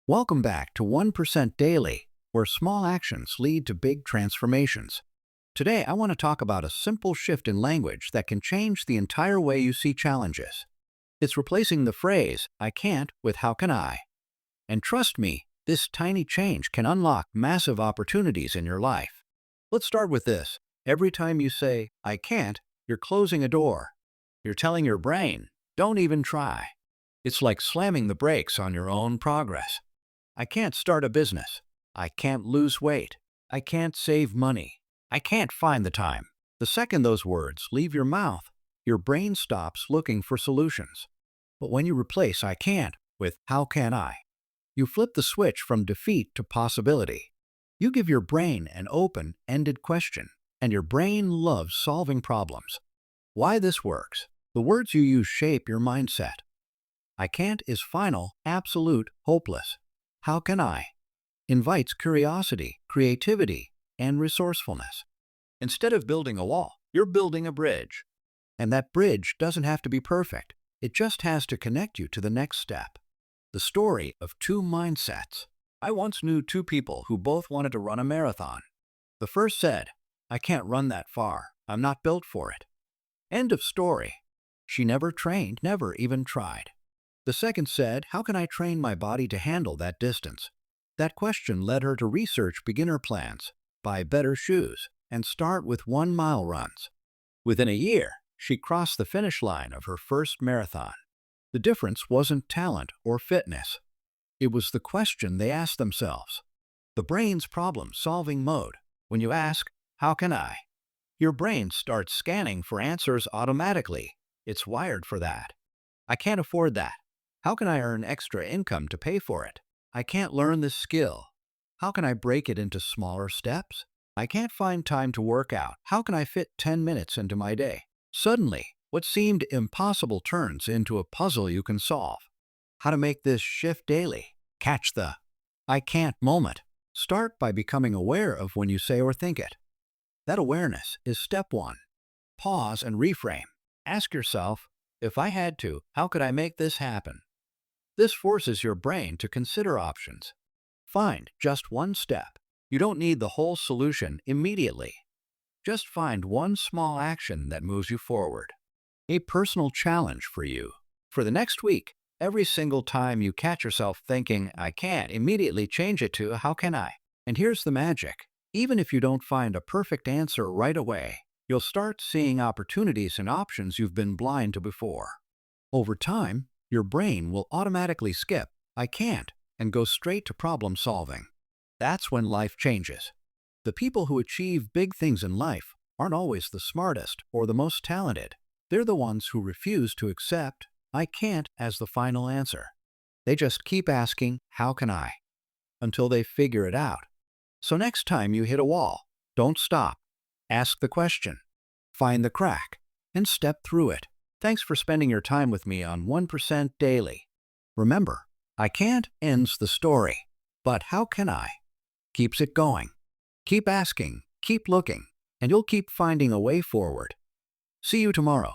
Welcome back to 1% Daily, where small actions lead to big transformations. Today, I want to talk about a simple shift in language that can change the entire way you see challenges. It's replacing the phrase, I can't, with how can I? And trust me, this tiny change can unlock massive opportunities in your life. Let's start with this. Every time you say, I can't, you're closing a door. You're telling your brain, don't even try. It's like slamming the brakes on your own progress. I can't start a business. I can't lose weight. I can't save money. I can't find the time. The second those words leave your mouth, your brain stops looking for solutions. But when you replace I can't with how can I, you flip the switch from defeat to possibility. You give your brain an open-ended question, and your brain loves solving problems. Why this works? The words you use shape your mindset. I can't is final, absolute, hopeless. How can I? Invites curiosity, creativity, and resourcefulness. Instead of building a wall, you're building a bridge. And that bridge doesn't have to be perfect. It just has to connect you to the next step. The story of two mindsets. I once knew two people who both wanted to run a marathon. The first said, I can't run that far. I'm not built for it. End of story. She never trained, never even tried. The second said, how can I train my body to handle that distance? That question led her to research beginner plans, buy better shoes, and start with 1-mile runs. Within a year, she crossed the finish line of her first marathon. The difference wasn't talent or fitness. It was the question they asked themselves. The brain's problem-solving mode. When you ask, how can I? Your brain starts scanning for answers automatically. It's wired for that. I can't afford that. How can I earn extra income to pay for it? I can't learn this skill. How can I break it into smaller steps? I can't find time to work out. How can I fit 10 minutes into my day? Suddenly, what seemed impossible turns into a puzzle you can solve. How to make this shift daily? Catch the I can't moment. Start by becoming aware of when you say or think it. That awareness is step one. Pause and reframe. Ask yourself, if I had to, how could I make this happen? This forces your brain to consider options. Find just one step. You don't need the whole solution immediately. Just find one small action that moves you forward. A personal challenge for you. For the next week, every single time you catch yourself thinking, I can't, immediately change it to, how can I? And here's the magic. Even if you don't find a perfect answer right away, you'll start seeing opportunities and options you've been blind to before. Over time, your brain will automatically skip, I can't, and go straight to problem solving. That's when life changes. The people who achieve big things in life aren't always the smartest or the most talented. They're the ones who refuse to accept, I can't, as the final answer. They just keep asking, how can I? Until they figure it out. So next time you hit a wall, don't stop. Ask the question, find the crack, and step through it. Thanks for spending your time with me on 1% Daily. Remember, I can't ends the story, but how can I? Keeps it going. Keep asking, keep looking, and you'll keep finding a way forward. See you tomorrow.